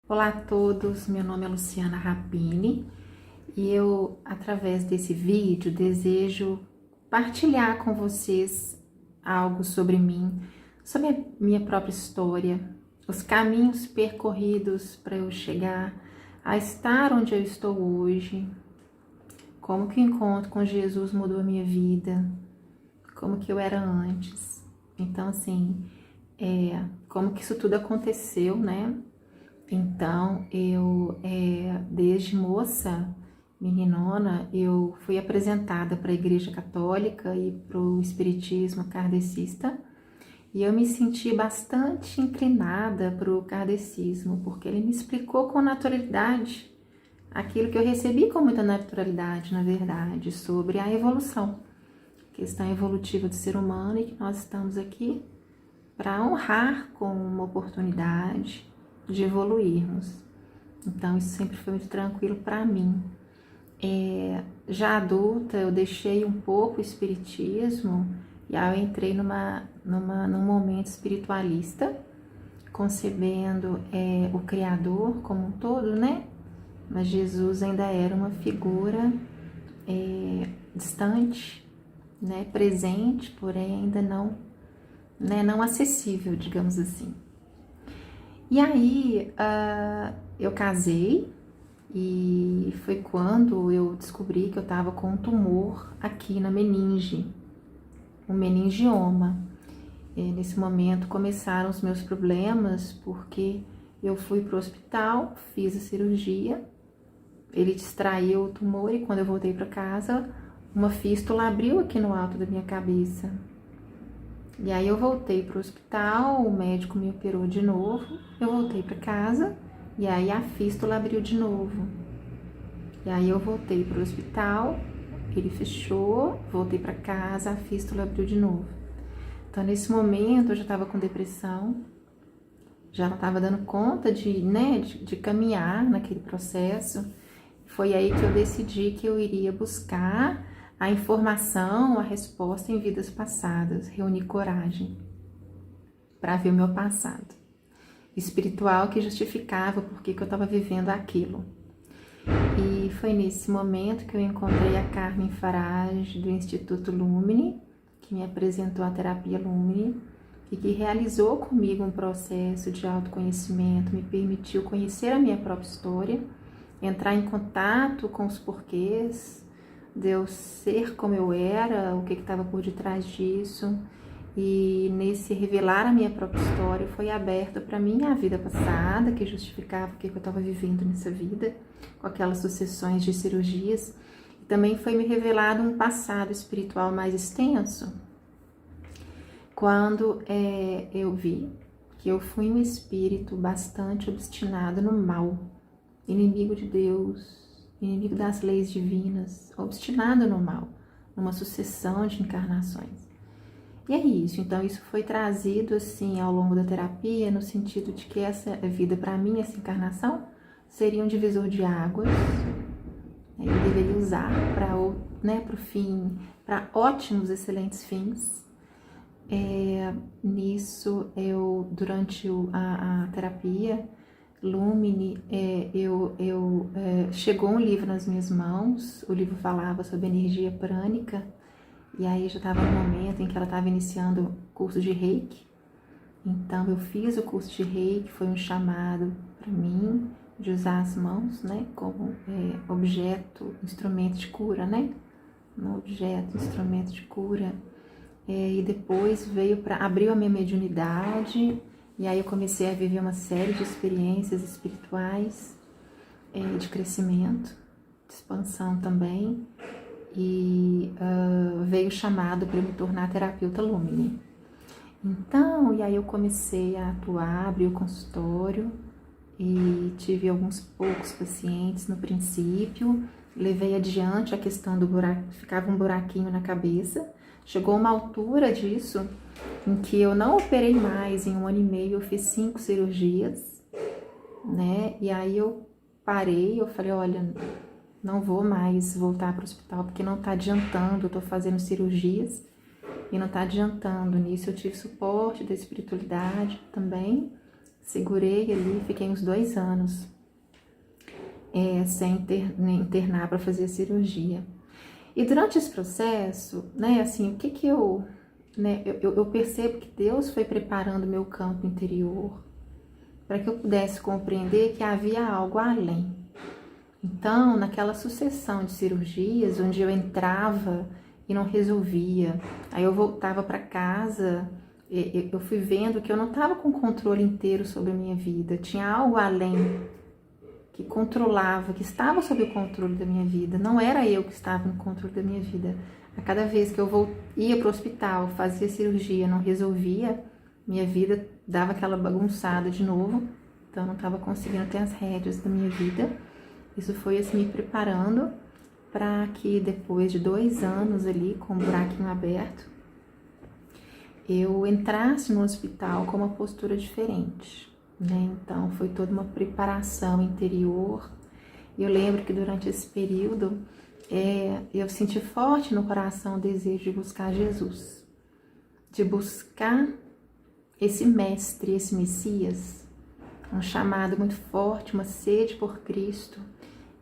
Olá a todos, meu nome é Luciana Rapini e eu, através desse vídeo, desejo partilhar com vocês algo sobre mim, sobre a minha própria história, os caminhos percorridos para eu chegar a estar onde eu estou hoje, como que o encontro com Jesus mudou a minha vida, como que eu era antes. Então, assim, como que isso tudo aconteceu, né? Então, desde moça, meninona, eu fui apresentada para a Igreja Católica e para o Espiritismo kardecista, e eu me senti bastante inclinada para o kardecismo, porque ele me explicou com naturalidade aquilo que eu recebi com muita naturalidade, na verdade, sobre a evolução, a questão evolutiva do ser humano, e que nós estamos aqui para honrar com uma oportunidade de evoluirmos. Então isso sempre foi muito tranquilo para mim. Já adulta, eu deixei um pouco o espiritismo e aí eu entrei num momento espiritualista, concebendo o Criador como um todo, né? Mas Jesus ainda era uma figura distante, né? Presente, porém ainda não, né? Não acessível, digamos assim. E aí, eu casei e foi quando eu descobri que eu estava com um tumor aqui na meninge, um meningioma. E nesse momento começaram os meus problemas, porque eu fui para o hospital, fiz a cirurgia, ele extraiu o tumor e quando eu voltei para casa, uma fístula abriu aqui no alto da minha cabeça. E aí eu voltei para o hospital, o médico me operou de novo, eu voltei para casa e aí a fístula abriu de novo. E aí eu voltei para o hospital, ele fechou, voltei para casa, a fístula abriu de novo. Então nesse momento eu já estava com depressão, já não estava dando conta de caminhar naquele processo. Foi aí que eu decidi que eu iria buscar a informação, a resposta em vidas passadas, reunir coragem para ver o meu passado espiritual que justificava por que eu estava vivendo aquilo. E foi nesse momento que eu encontrei a Carmen Farage do Instituto Lumine, que me apresentou a terapia Lumine e que realizou comigo um processo de autoconhecimento, me permitiu conhecer a minha própria história, entrar em contato com os porquês de eu ser como eu era, o que estava por detrás disso. E nesse revelar a minha própria história foi aberta para mim a vida passada, que justificava o que eu estava vivendo nessa vida, com aquelas sucessões de cirurgias. E também foi me revelado um passado espiritual mais extenso, quando eu vi que eu fui um espírito bastante obstinado no mal, inimigo de Deus, inimigo das leis divinas, obstinado no mal, numa sucessão de encarnações. E é isso, então isso foi trazido assim ao longo da terapia, no sentido de que essa vida, para mim, essa encarnação, seria um divisor de águas, eu deveria usar para o fim, para ótimos, excelentes fins. Nisso, durante a terapia Lumine, chegou um livro nas minhas mãos, o livro falava sobre energia prânica, e aí já estava no momento em que ela estava iniciando o curso de Reiki. Então eu fiz o curso de Reiki, foi um chamado para mim de usar as mãos, né, como objeto, instrumento de cura, né, um objeto, instrumento de cura. E depois abriu a minha mediunidade, e aí eu comecei a viver uma série de experiências espirituais, de crescimento, de expansão também, e veio o chamado para eu me tornar terapeuta Lumine. Então, e aí eu comecei a atuar, abri o consultório e tive alguns poucos pacientes no princípio, levei adiante a questão do buraco, ficava um buraquinho na cabeça. Chegou uma altura disso em que eu não operei mais, em 1 ano e meio eu fiz 5 cirurgias, né? E aí eu parei, eu falei, olha, não vou mais voltar para o hospital porque não está adiantando, eu estou fazendo cirurgias e não está adiantando. Nisso eu tive suporte da espiritualidade também, segurei ali, fiquei uns 2 anos sem internar para fazer a cirurgia. E durante esse processo, né, assim, o que que eu, né, eu percebo que Deus foi preparando meu campo interior para que eu pudesse compreender que havia algo além. Então, naquela sucessão de cirurgias, onde eu entrava e não resolvia, aí eu voltava para casa, eu fui vendo que eu não estava com controle inteiro sobre a minha vida, tinha algo além que controlava, que estava sob o controle da minha vida, não era eu que estava no controle da minha vida. A cada vez que eu ia para o hospital, fazia cirurgia, não resolvia, minha vida dava aquela bagunçada de novo, então eu não estava conseguindo ter as rédeas da minha vida. Isso foi assim me preparando para que depois de 2 anos ali com o buraquinho aberto, eu entrasse no hospital com uma postura diferente, né? Então foi toda uma preparação interior. E eu lembro que durante esse período eu senti forte no coração o desejo de buscar Jesus, de buscar esse mestre, esse Messias, um chamado muito forte, uma sede por Cristo.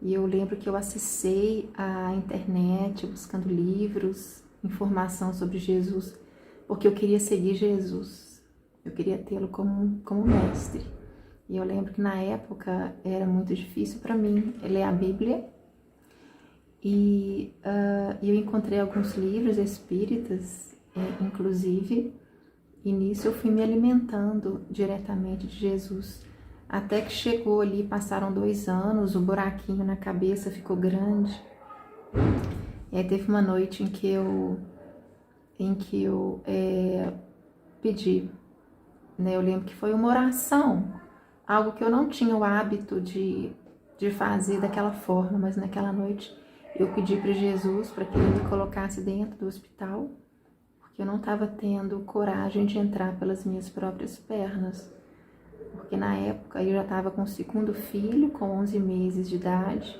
E eu lembro que eu acessei a internet buscando livros, informação sobre Jesus, porque eu queria seguir Jesus, eu queria tê-lo como mestre. E eu lembro que na época era muito difícil para mim ler a Bíblia, e eu encontrei alguns livros espíritas, inclusive, e nisso eu fui me alimentando diretamente de Jesus. Até que chegou ali, passaram 2 anos, o buraquinho na cabeça ficou grande. E aí teve uma noite em que eu pedi, né? Eu lembro que foi uma oração, algo que eu não tinha o hábito de fazer daquela forma, mas naquela noite eu pedi para Jesus para que ele me colocasse dentro do hospital, porque eu não estava tendo coragem de entrar pelas minhas próprias pernas. Porque na época eu já estava com o 2º filho, com 11 meses de idade,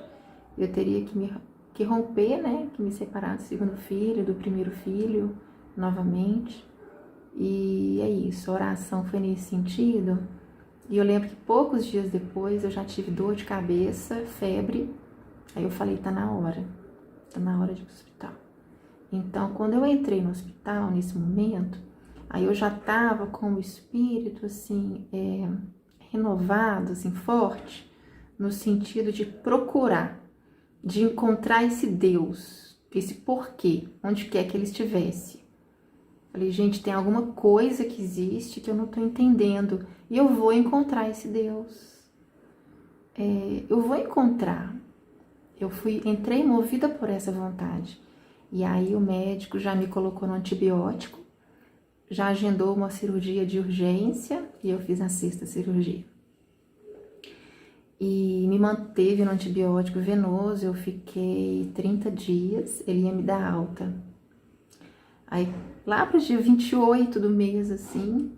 eu teria que romper, né, que me separar do 2º filho, do 1º filho, novamente, e é isso, a oração foi nesse sentido. E eu lembro que poucos dias depois eu já tive dor de cabeça, febre, aí eu falei, tá na hora de ir pro hospital. Então, quando eu entrei no hospital, nesse momento, aí eu já estava com o espírito, assim, renovado, assim, forte, no sentido de procurar, de encontrar esse Deus, esse porquê, onde quer que ele estivesse. Falei, gente, tem alguma coisa que existe que eu não estou entendendo, e eu vou encontrar esse Deus. Eu vou encontrar. Entrei movida por essa vontade. E aí o médico já me colocou no antibiótico, já agendou uma cirurgia de urgência e eu fiz a 6ª cirurgia. E me manteve no antibiótico venoso, eu fiquei 30 dias, ele ia me dar alta. Aí lá para o dia 28 do mês, assim,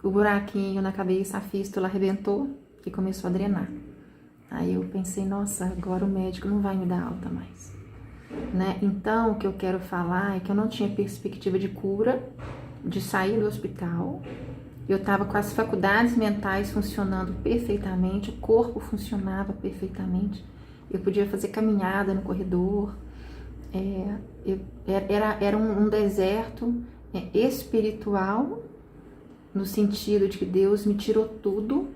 o buraquinho na cabeça, a fístula arrebentou e começou a drenar. Aí eu pensei, nossa, agora o médico não vai me dar alta mais, né? Então, o que eu quero falar é que eu não tinha perspectiva de cura, de sair do hospital. Eu estava com as faculdades mentais funcionando perfeitamente, o corpo funcionava perfeitamente. Eu podia fazer caminhada no corredor. Era um deserto espiritual, no sentido de que Deus me tirou tudo,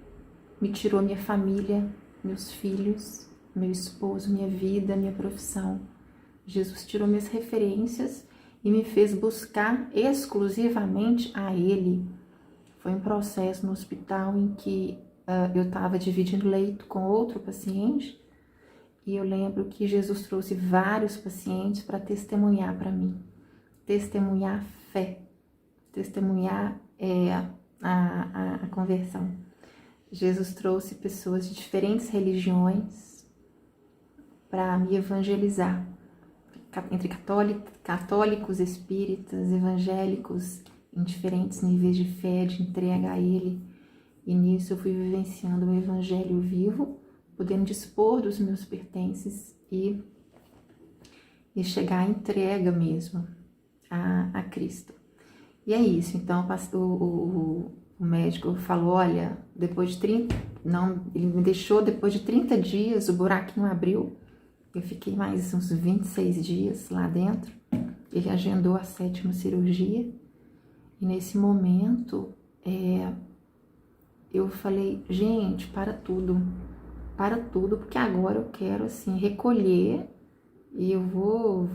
me tirou minha família, meus filhos, meu esposo, minha vida, minha profissão. Jesus tirou minhas referências e me fez buscar exclusivamente a Ele. Foi um processo no hospital em que eu estava dividindo leito com outro paciente, e eu lembro que Jesus trouxe vários pacientes para testemunhar para mim, testemunhar a fé, testemunhar a conversão. Jesus trouxe pessoas de diferentes religiões para me evangelizar, entre católicos, espíritas, evangélicos, em diferentes níveis de fé, de entrega a Ele. E nisso eu fui vivenciando um evangelho vivo, podendo dispor dos meus pertences e chegar à entrega mesmo a Cristo. E é isso, então O médico falou, olha, depois de 30, não, ele me deixou depois de 30 dias, o buraquinho abriu. Eu fiquei mais uns 26 dias lá dentro. Ele agendou a 7ª cirurgia. E nesse momento, eu falei, gente, para tudo, porque agora eu quero, assim, recolher e eu vou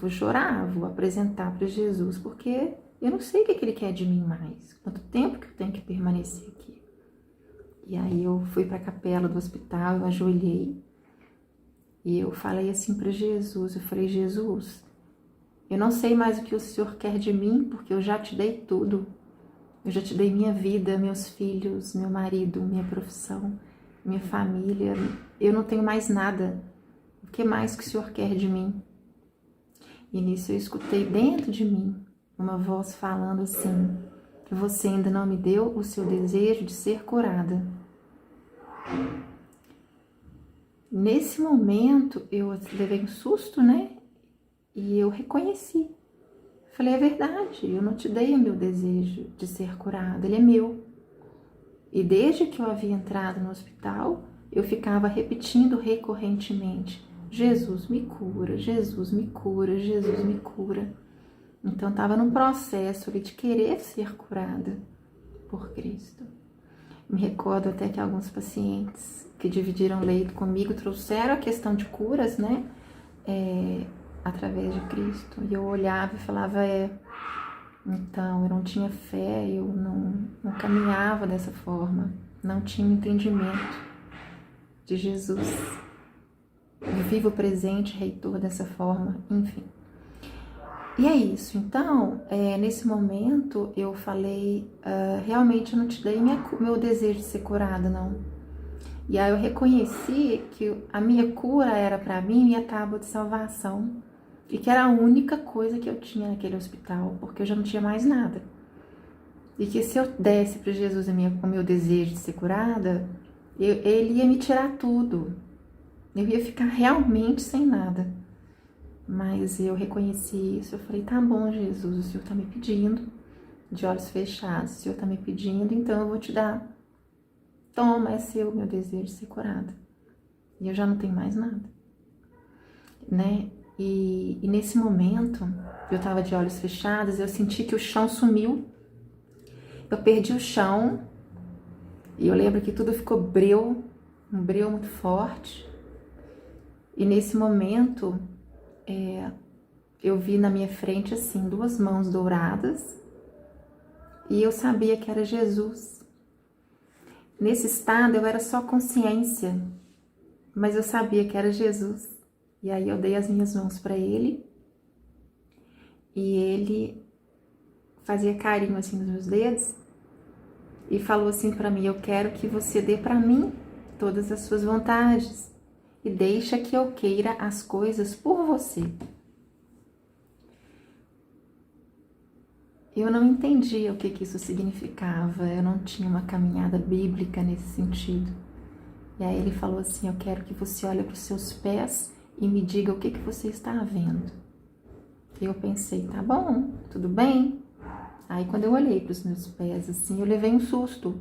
chorar, vou apresentar para Jesus, porque eu não sei o que ele quer de mim mais, quanto tempo que eu tenho que permanecer aqui. E aí eu fui para a capela do hospital, eu ajoelhei e eu falei assim para Jesus, eu falei, Jesus, eu não sei mais o que o Senhor quer de mim, porque eu já te dei tudo. Eu já te dei minha vida, meus filhos, meu marido, minha profissão, minha família. Eu não tenho mais nada. O que mais que o Senhor quer de mim? E nisso eu escutei dentro de mim uma voz falando assim, que você ainda não me deu o seu desejo de ser curada. Nesse momento eu levei um susto, né? E eu reconheci. Falei, é verdade, eu não te dei o meu desejo de ser curada, ele é meu. E desde que eu havia entrado no hospital, eu ficava repetindo recorrentemente, Jesus me cura, Jesus me cura, Jesus me cura. Então estava num processo ali de querer ser curada por Cristo. Me recordo até que alguns pacientes que dividiram leito comigo trouxeram a questão de curas, né? Através de Cristo. E eu olhava e falava, então eu não tinha fé, eu não caminhava dessa forma, não tinha entendimento de Jesus, vivo presente, reitor dessa forma, enfim. E é isso, então, nesse momento eu falei, realmente eu não te dei meu desejo de ser curada, não. E aí eu reconheci que a minha cura era para mim minha tábua de salvação, e que era a única coisa que eu tinha naquele hospital, porque eu já não tinha mais nada. E que se eu desse para Jesus o meu desejo de ser curada, ele ia me tirar tudo. Eu ia ficar realmente sem nada. Mas eu reconheci isso, eu falei, tá bom, Jesus, o Senhor tá me pedindo, de olhos fechados, o Senhor tá me pedindo, então eu vou te dar. Toma, é seu meu desejo de ser curada. E eu já não tenho mais nada, né? E nesse momento, eu tava de olhos fechados, eu senti que o chão sumiu. Eu perdi o chão. E eu lembro que tudo ficou breu, um breu muito forte. E nesse momento, eu vi na minha frente, assim, 2 mãos douradas. E eu sabia que era Jesus. Nesse estado, eu era só consciência, mas eu sabia que era Jesus. E aí eu dei as minhas mãos para ele. E ele fazia carinho, assim, nos meus dedos. E falou assim para mim, eu quero que você dê para mim todas as suas vontades. E deixa que eu queira as coisas por você. Eu não entendia o que isso significava, eu não tinha uma caminhada bíblica nesse sentido. E aí ele falou assim, eu quero que você olhe para os seus pés e me diga o que você está vendo. E eu pensei, tá bom, tudo bem. Aí quando eu olhei para os meus pés, assim, eu levei um susto,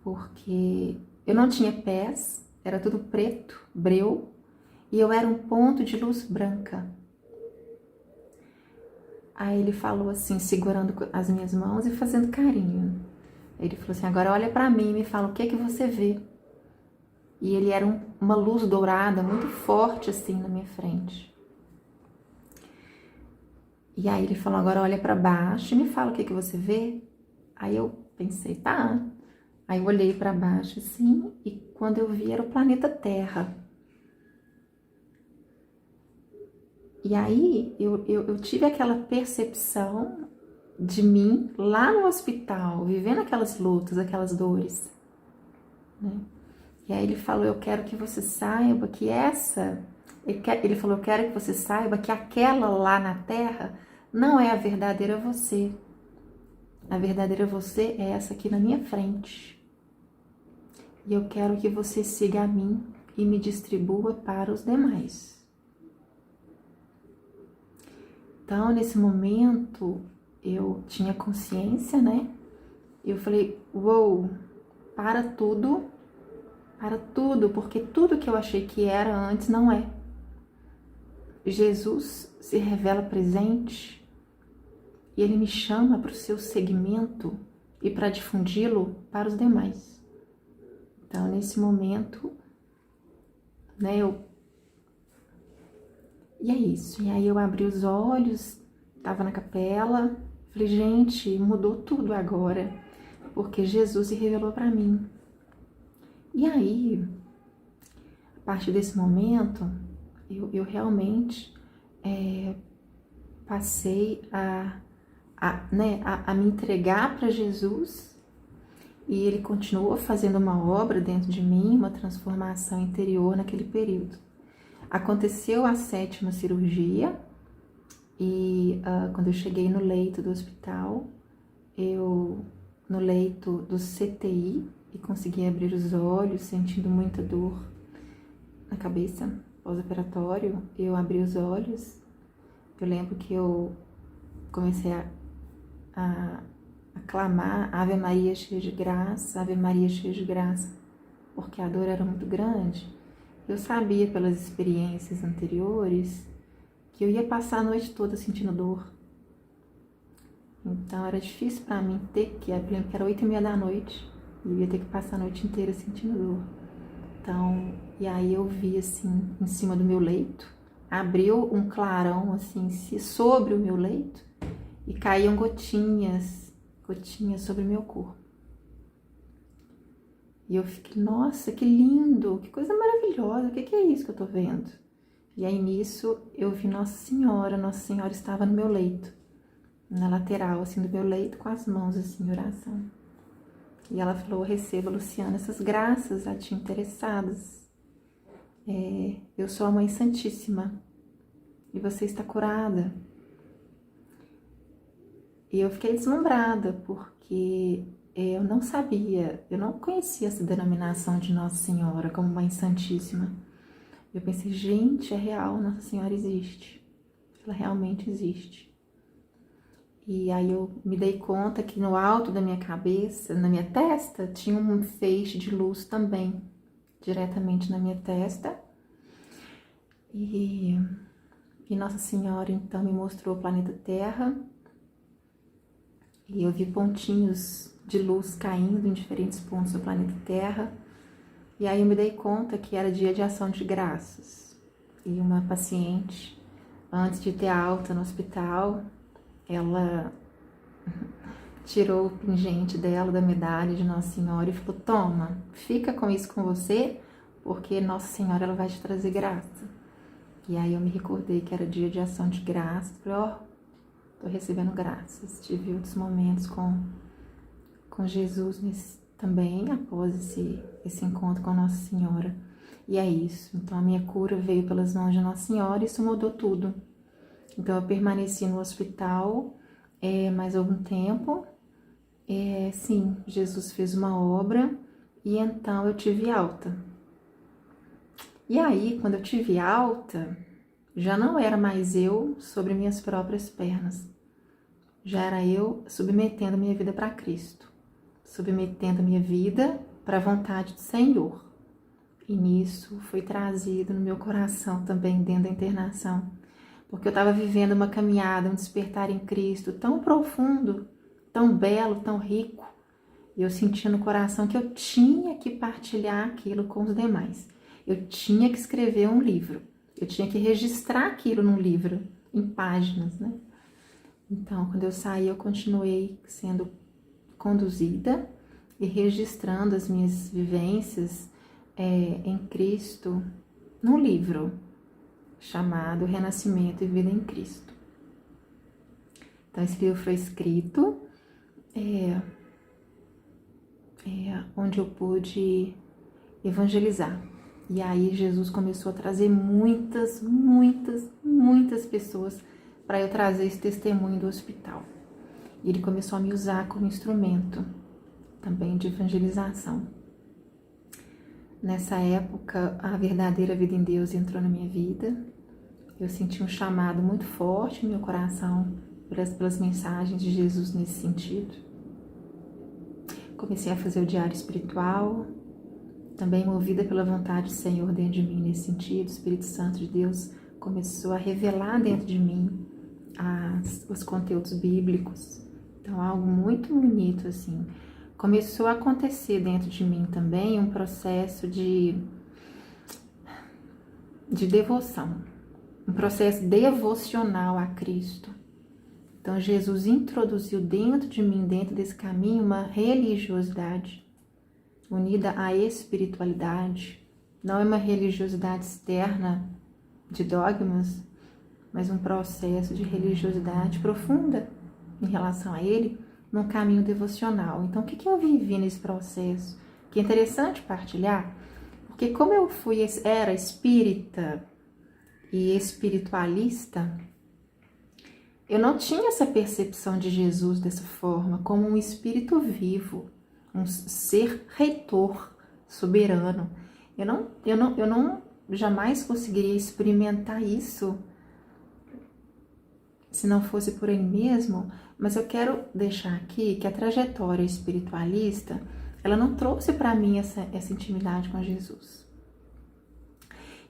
porque eu não tinha pés, era tudo preto, breu, e eu era um ponto de luz branca. Aí ele falou assim, segurando as minhas mãos e fazendo carinho. Ele falou assim, agora olha pra mim e me fala o que você vê. E ele era uma luz dourada muito forte assim na minha frente. E aí ele falou, agora olha pra baixo e me fala o que você vê. Aí eu pensei, tá. Aí eu olhei pra baixo assim e quando eu vi era o planeta Terra. E aí eu tive aquela percepção de mim lá no hospital, vivendo aquelas lutas, aquelas dores, né? E aí ele falou, eu quero que você saiba que ele falou, eu quero que você saiba que aquela lá na Terra não é a verdadeira você. A verdadeira você é essa aqui na minha frente. E eu quero que você siga a mim e me distribua para os demais. Então, nesse momento, eu tinha consciência, né? E eu falei, uou, para tudo, porque tudo que eu achei que era antes não é. Jesus se revela presente e ele me chama para o seu segmento e para difundi-lo para os demais. Então, nesse momento, né, e é isso. E aí eu abri os olhos, estava na capela, falei, gente, mudou tudo agora, porque Jesus se revelou para mim. E aí, a partir desse momento, eu realmente passei a me entregar para Jesus, e ele continuou fazendo uma obra dentro de mim, uma transformação interior naquele período. Aconteceu a 7ª cirurgia e quando eu cheguei no leito do hospital, no leito do CTI, e consegui abrir os olhos, sentindo muita dor na cabeça, pós-operatório, eu abri os olhos. Eu lembro que eu comecei a clamar Ave Maria cheia de graça, Ave Maria cheia de graça, porque a dor era muito grande. Eu sabia pelas experiências anteriores que eu ia passar a noite toda sentindo dor. Então era difícil para mim ter que, eu lembro que era 8h30 da noite, e eu ia ter que passar a noite inteira sentindo dor. Então, e aí eu vi assim, em cima do meu leito, abriu um clarão assim, sobre o meu leito, e caíam gotinhas sobre o meu corpo. E eu fiquei, nossa, que lindo, que coisa maravilhosa, o que é isso que eu tô vendo? E aí nisso eu vi Nossa Senhora estava no meu leito, na lateral assim do meu leito, com as mãos assim em oração. E ela falou, receba, Luciana, essas graças a ti interessadas. Eu sou a Mãe Santíssima e você está curada. E eu fiquei deslumbrada, porque eu não sabia, eu não conhecia essa denominação de Nossa Senhora como Mãe Santíssima. Eu pensei, gente, é real, Nossa Senhora existe. Ela realmente existe. E aí eu me dei conta que no alto da minha cabeça, na minha testa, tinha um feixe de luz também, diretamente na minha testa. E Nossa Senhora então me mostrou o planeta Terra. E eu vi pontinhos de luz caindo em diferentes pontos do planeta Terra. E aí eu me dei conta que era dia de ação de graças. E uma paciente, antes de ter alta no hospital, ela tirou o pingente dela da medalha de Nossa Senhora e falou, toma, fica com isso com você, porque Nossa Senhora ela vai te trazer graça. E aí eu me recordei que era dia de ação de graças. Falei, ó, tô recebendo graças. Tive outros momentos com Jesus também, após esse encontro com Nossa Senhora. E é isso. Então a minha cura veio pelas mãos de Nossa Senhora e isso mudou tudo. Então eu permaneci no hospital mais algum tempo. Sim, Jesus fez uma obra e então eu tive alta. E aí, quando eu tive alta, já não era mais eu sobre minhas próprias pernas. Já era eu submetendo minha vida para Cristo, submetendo minha vida para a vontade do Senhor. E nisso foi trazido no meu coração também dentro da internação, porque eu estava vivendo uma caminhada, um despertar em Cristo tão profundo, tão belo, tão rico, e eu sentia no coração que eu tinha que partilhar aquilo com os demais. Eu tinha que escrever um livro, eu tinha que registrar aquilo num livro, em páginas, né? Então, quando eu saí, eu continuei sendo conduzida e registrando as minhas vivências em Cristo num livro chamado Renascimento e Vida em Cristo. Então, esse livro foi escrito onde eu pude evangelizar. E aí Jesus começou a trazer muitas pessoas para eu trazer esse testemunho do hospital. E ele começou a me usar como instrumento também de evangelização. Nessa época, a verdadeira vida em Deus entrou na minha vida. Eu senti um chamado muito forte no meu coração pelas mensagens de Jesus nesse sentido. comecei a fazer o diário espiritual, também movida pela vontade do Senhor dentro de mim nesse sentido. O Espírito Santo de Deus começou a revelar dentro de mim os conteúdos bíblicos. Então, algo muito bonito, assim. Começou a acontecer dentro de mim também um processo de devoção, um processo devocional a Cristo. Então, Jesus introduziu dentro de mim, dentro desse caminho, uma religiosidade unida à espiritualidade. Não é uma religiosidade externa de dogmas, mas um processo de religiosidade profunda em relação a Ele, num caminho devocional. Então, o que eu vivi nesse processo? Que é interessante partilhar, porque como eu era espírita e espiritualista, eu não tinha essa percepção de Jesus dessa forma, como um espírito vivo, um ser reitor, soberano. Eu não jamais conseguiria experimentar isso se não fosse por Ele mesmo, mas eu quero deixar aqui que a trajetória espiritualista, ela não trouxe para mim essa intimidade com Jesus.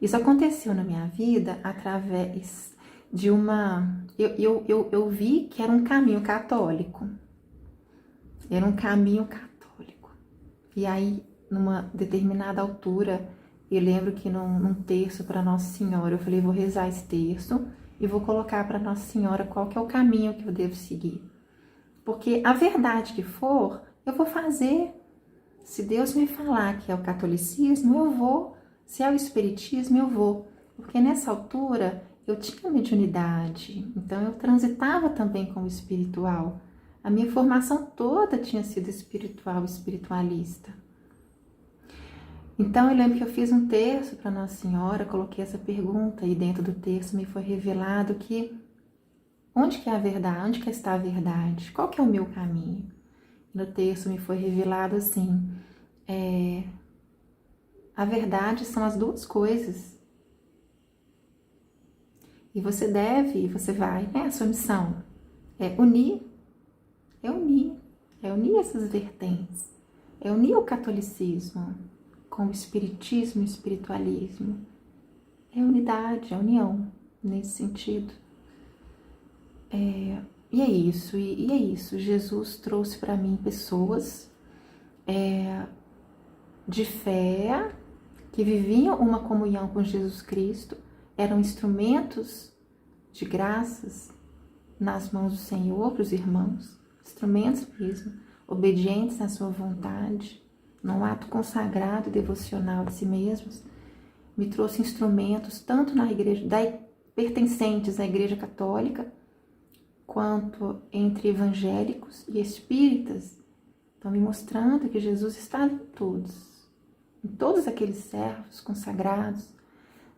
Isso aconteceu na minha vida através de uma... Eu vi que era um caminho católico. Era um caminho católico. E aí, numa determinada altura, eu lembro que num terço para Nossa Senhora, eu falei, vou rezar esse terço e vou colocar para Nossa Senhora qual que é o caminho que eu devo seguir. Porque a verdade que for, eu vou fazer. Se Deus me falar que é o catolicismo, eu vou. Se é o espiritismo, eu vou. Porque nessa altura eu tinha mediunidade, então eu transitava também com o espiritual. A minha formação toda tinha sido espiritual, espiritualista. Então eu lembro que eu fiz um terço para Nossa Senhora, coloquei essa pergunta e dentro do terço me foi revelado que onde que é a verdade, onde que está a verdade, qual que é o meu caminho? No terço me foi revelado assim, a verdade são as duas coisas. E você vai, né? A sua missão é unir essas vertentes, é unir o catolicismo com o espiritismo e o espiritualismo. É unidade, é união, nesse sentido. E é isso, Jesus trouxe para mim pessoas de fé, que viviam uma comunhão com Jesus Cristo, eram instrumentos de graças nas mãos do Senhor para os irmãos, instrumentos mesmo, obedientes à sua vontade, num ato consagrado e devocional de si mesmos. Me trouxe instrumentos tanto na igreja, pertencentes à Igreja Católica, quanto entre evangélicos e espíritas. Estão me mostrando que Jesus está em todos aqueles servos consagrados.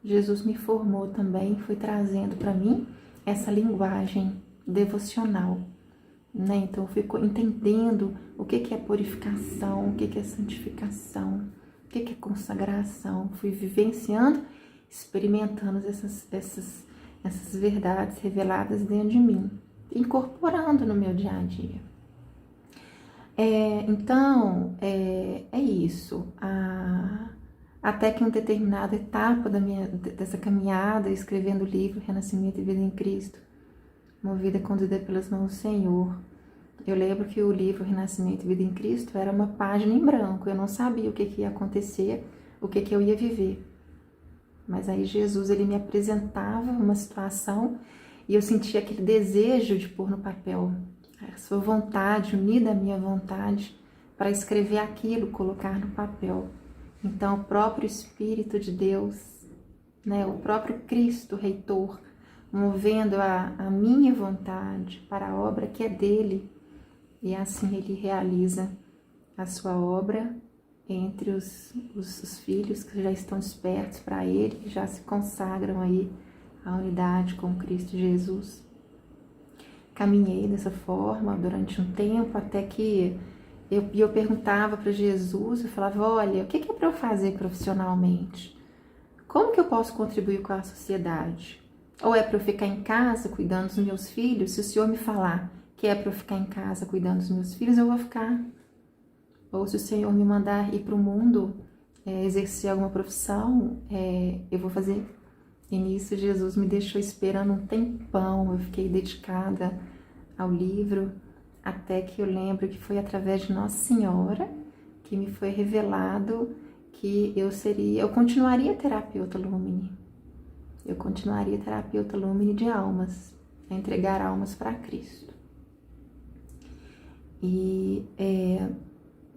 Jesus me formou também, foi trazendo para mim essa linguagem devocional, né? Então eu fico entendendo o que é purificação, o que é santificação, o que é consagração. Fui vivenciando, experimentando essas verdades reveladas dentro de mim, incorporando no meu dia a dia. Então, é isso. Até que em determinada etapa dessa caminhada, escrevendo o livro Renascimento e Vida em Cristo, movida e conduzida pelas mãos do Senhor, eu lembro que o livro Renascimento e Vida em Cristo era uma página em branco. Eu não sabia o que ia acontecer, o que eu ia viver. Mas aí Jesus, ele me apresentava uma situação e eu sentia aquele desejo de pôr no papel a sua vontade, unida à minha vontade, para escrever aquilo, colocar no papel. Então, o próprio Espírito de Deus, né, o próprio Cristo Reitor, movendo a minha vontade para a obra que é dele, e assim ele realiza a sua obra entre os filhos que já estão despertos para ele, que já se consagram aí à unidade com Cristo Jesus. Caminhei dessa forma durante um tempo, até que eu perguntava para Jesus, eu falava, olha, o que é para eu fazer profissionalmente? Como que eu posso contribuir com a sociedade? Ou é para eu ficar em casa cuidando dos meus filhos? Se o Senhor me falar que é para eu ficar em casa cuidando dos meus filhos, eu vou ficar. ou se o Senhor me mandar ir para o mundo, exercer alguma profissão, eu vou fazer. E nisso Jesus me deixou esperando um tempão, eu fiquei dedicada ao livro, até que eu lembro que foi através de Nossa Senhora que me foi revelado que eu continuaria terapeuta Lumine. Eu continuaria terapeuta Lumine de almas, a entregar almas para Cristo. E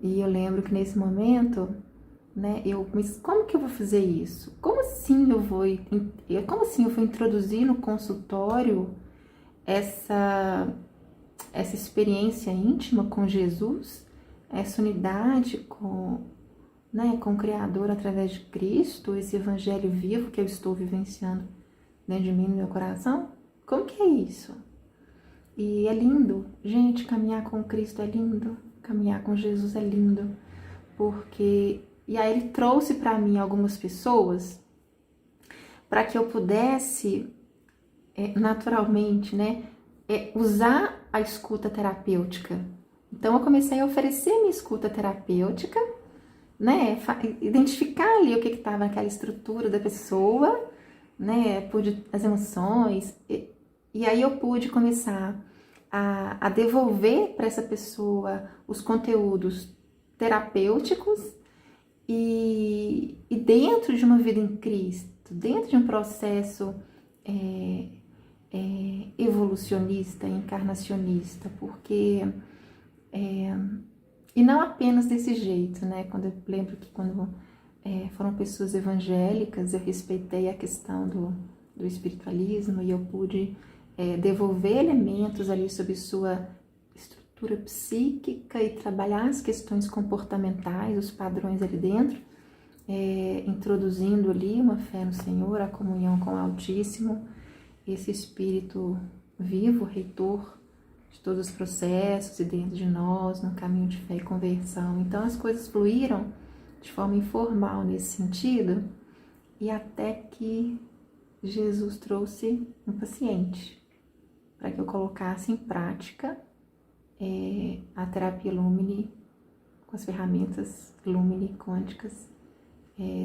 eu lembro que nesse momento, né, como que eu vou fazer isso? Como assim eu vou introduzir no consultório essa experiência íntima com Jesus, essa unidade com o Criador através de Cristo, esse evangelho vivo que eu estou vivenciando dentro de mim, no meu coração? Como que é isso? E é lindo, gente, caminhar com Cristo é lindo, caminhar com Jesus é lindo, porque... E aí ele trouxe para mim algumas pessoas para que eu pudesse naturalmente, né, usar a escuta terapêutica. Então eu comecei a oferecer minha escuta terapêutica, né, identificar ali o que estava naquela estrutura da pessoa, né, as emoções, e aí eu pude começar a devolver para essa pessoa os conteúdos terapêuticos e dentro de uma vida em Cristo, dentro de um processo evolucionista, encarnacionista, porque e não apenas desse jeito, né? Quando eu lembro que quando foram pessoas evangélicas, eu respeitei a questão do espiritualismo e eu pude devolver elementos ali sobre sua estrutura psíquica e trabalhar as questões comportamentais, os padrões ali dentro, introduzindo ali uma fé no Senhor, a comunhão com o Altíssimo, esse Espírito vivo, reitor de todos os processos e dentro de nós, no caminho de fé e conversão. Então as coisas fluíram de forma informal nesse sentido, e até que Jesus trouxe um paciente para que eu colocasse em prática a terapia Lumine com as ferramentas Lumine quânticas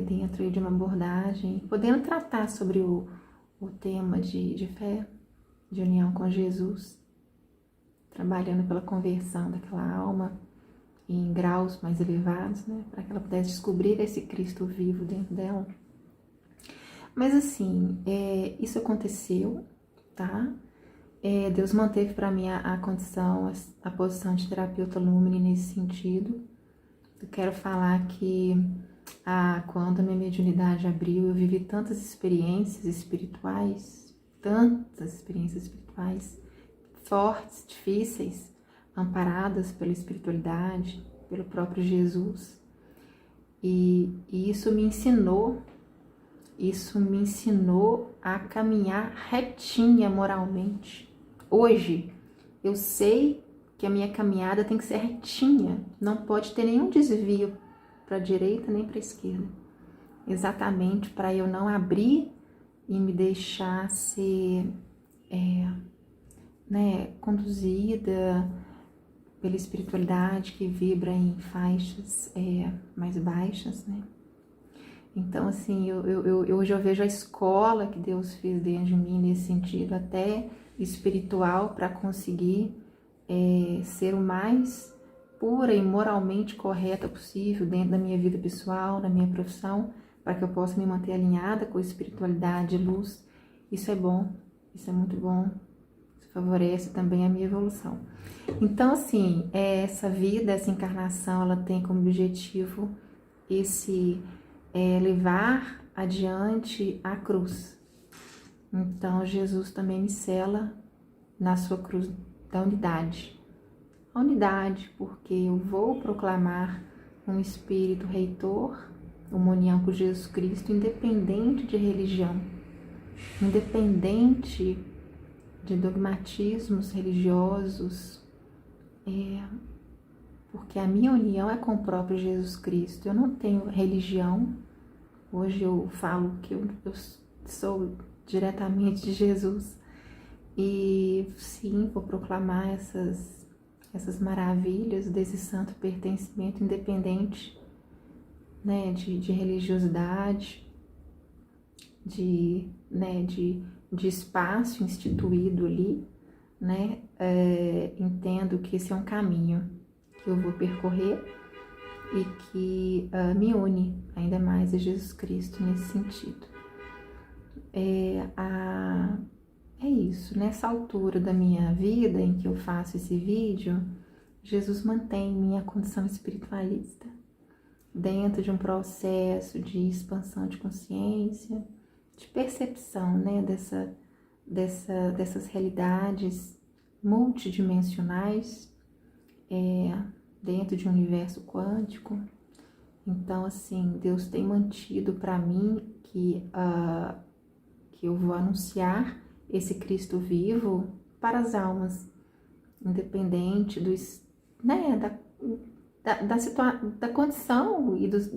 dentro de uma abordagem, podendo tratar sobre o tema de fé, de união com Jesus, trabalhando pela conversão daquela alma em graus mais elevados, né, para que ela pudesse descobrir esse Cristo vivo dentro dela. Mas assim, isso aconteceu, tá? Deus manteve para mim a condição, a posição de terapeuta Lumine nesse sentido. Eu quero falar que quando a minha mediunidade abriu, eu vivi tantas experiências espirituais fortes, difíceis, amparadas pela espiritualidade, pelo próprio Jesus. E isso me ensinou a caminhar retinha moralmente. Hoje, eu sei que a minha caminhada tem que ser retinha, não pode ter nenhum desvio para a direita nem para a esquerda. Exatamente para eu não abrir e me deixar ser conduzida pela espiritualidade que vibra em faixas mais baixas, né? Então, assim, hoje eu vejo a escola que Deus fez dentro de mim nesse sentido, até espiritual, para conseguir ser o mais pura e moralmente correta possível dentro da minha vida pessoal, da minha profissão, para que eu possa me manter alinhada com a espiritualidade e luz. Isso é bom, isso é muito bom, isso favorece também a minha evolução. Então, assim, essa vida, essa encarnação, ela tem como objetivo levar adiante a cruz. Então, Jesus também me sela na sua cruz da unidade. A unidade, porque eu vou proclamar um espírito reitor, uma união com Jesus Cristo, independente de religião, independente de dogmatismos religiosos, porque a minha união é com o próprio Jesus Cristo. Eu não tenho religião. Hoje eu falo que eu sou diretamente de Jesus. E sim, vou proclamar essas maravilhas desse santo pertencimento independente, né, de religiosidade, de espaço instituído ali, né? Entendo que esse é um caminho que eu vou percorrer e que me une ainda mais a Jesus Cristo nesse sentido. É isso, nessa altura da minha vida em que eu faço esse vídeo, Jesus mantém minha condição espiritualista dentro de um processo de expansão de consciência, de percepção, né, dessas realidades multidimensionais dentro de um universo quântico. Então, assim, Deus tem mantido para mim que eu vou anunciar esse Cristo vivo para as almas, independente da condição e dos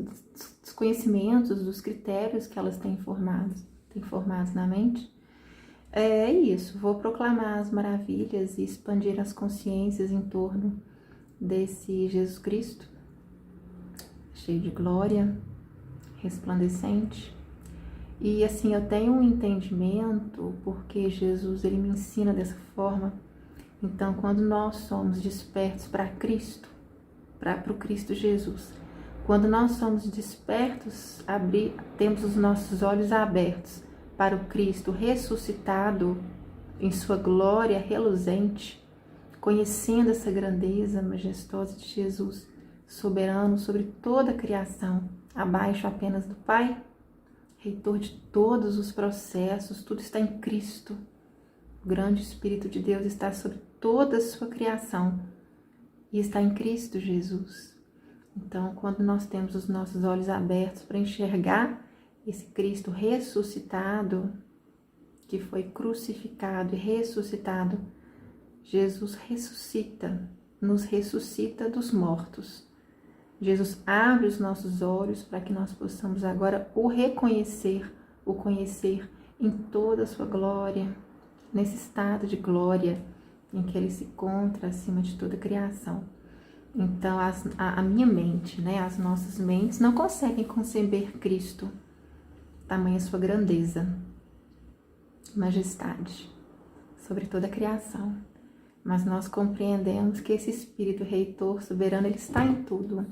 conhecimentos, dos critérios que elas têm formados na mente. É isso, vou proclamar as maravilhas e expandir as consciências em torno desse Jesus Cristo, cheio de glória, resplandecente. E assim, eu tenho um entendimento, porque Jesus, ele me ensina dessa forma. Então, quando nós somos despertos para Cristo, para o Cristo Jesus, quando nós somos despertos, temos os nossos olhos abertos para o Cristo ressuscitado em sua glória reluzente, conhecendo essa grandeza majestosa de Jesus, soberano sobre toda a criação, abaixo apenas do Pai, reitor de todos os processos, tudo está em Cristo. O grande Espírito de Deus está sobre toda a sua criação e está em Cristo Jesus. Então, quando nós temos os nossos olhos abertos para enxergar esse Cristo ressuscitado, que foi crucificado e ressuscitado, Jesus ressuscita, nos ressuscita dos mortos. Jesus abre os nossos olhos para que nós possamos agora o reconhecer, o conhecer em toda a sua glória, nesse estado de glória em que ele se encontra acima de toda a criação. Então, a minha mente, né, as nossas mentes não conseguem conceber Cristo, tamanha sua grandeza, majestade, sobre toda a criação. Mas nós compreendemos que esse Espírito Reitor soberano, ele está em tudo.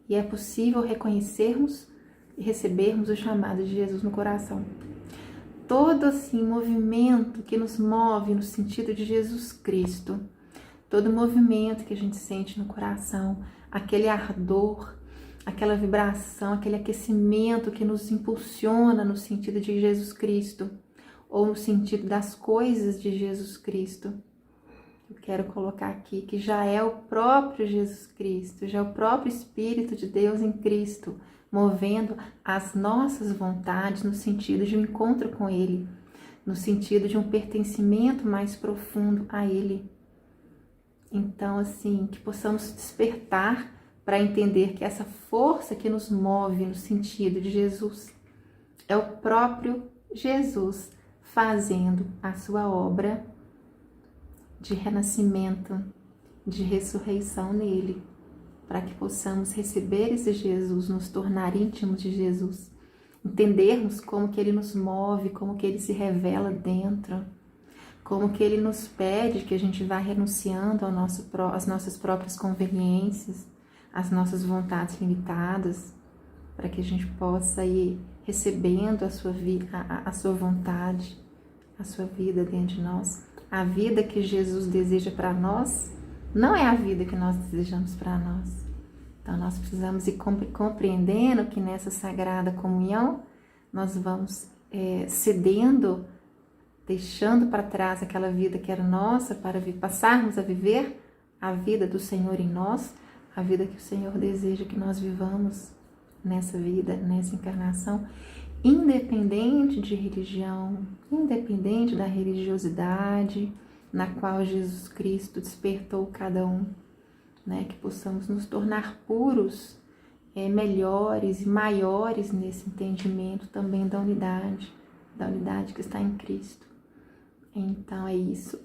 E é possível reconhecermos e recebermos o chamado de Jesus no coração. Todo assim movimento que nos move no sentido de Jesus Cristo, todo movimento que a gente sente no coração, aquele ardor, aquela vibração, aquele aquecimento que nos impulsiona no sentido de Jesus Cristo, ou no sentido das coisas de Jesus Cristo. Eu quero colocar aqui que já é o próprio Jesus Cristo, já é o próprio Espírito de Deus em Cristo, movendo as nossas vontades no sentido de um encontro com Ele, no sentido de um pertencimento mais profundo a Ele. Então, assim, que possamos despertar para entender que essa força que nos move no sentido de Jesus é o próprio Jesus fazendo a sua obra de renascimento, de ressurreição nele, para que possamos receber esse Jesus, nos tornar íntimos de Jesus, entendermos como que ele nos move, como que ele se revela dentro, como que ele nos pede que a gente vá renunciando às nossas próprias conveniências, às nossas vontades limitadas, para que a gente possa ir recebendo a sua vontade, a sua vida dentro de nós. A vida que Jesus deseja para nós não é a vida que nós desejamos para nós. Então, nós precisamos ir compreendendo que nessa sagrada comunhão nós vamos cedendo, deixando para trás aquela vida que era nossa para passarmos a viver a vida do Senhor em nós, a vida que o Senhor deseja que nós vivamos nessa vida, nessa encarnação, independente de religião, independente da religiosidade na qual Jesus Cristo despertou cada um, né? Que possamos nos tornar puros, melhores e maiores nesse entendimento também da unidade que está em Cristo. Então é isso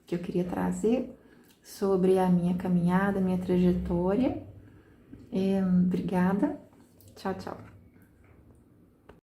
que eu queria trazer sobre a minha caminhada, minha trajetória. Obrigada. Tchau, tchau.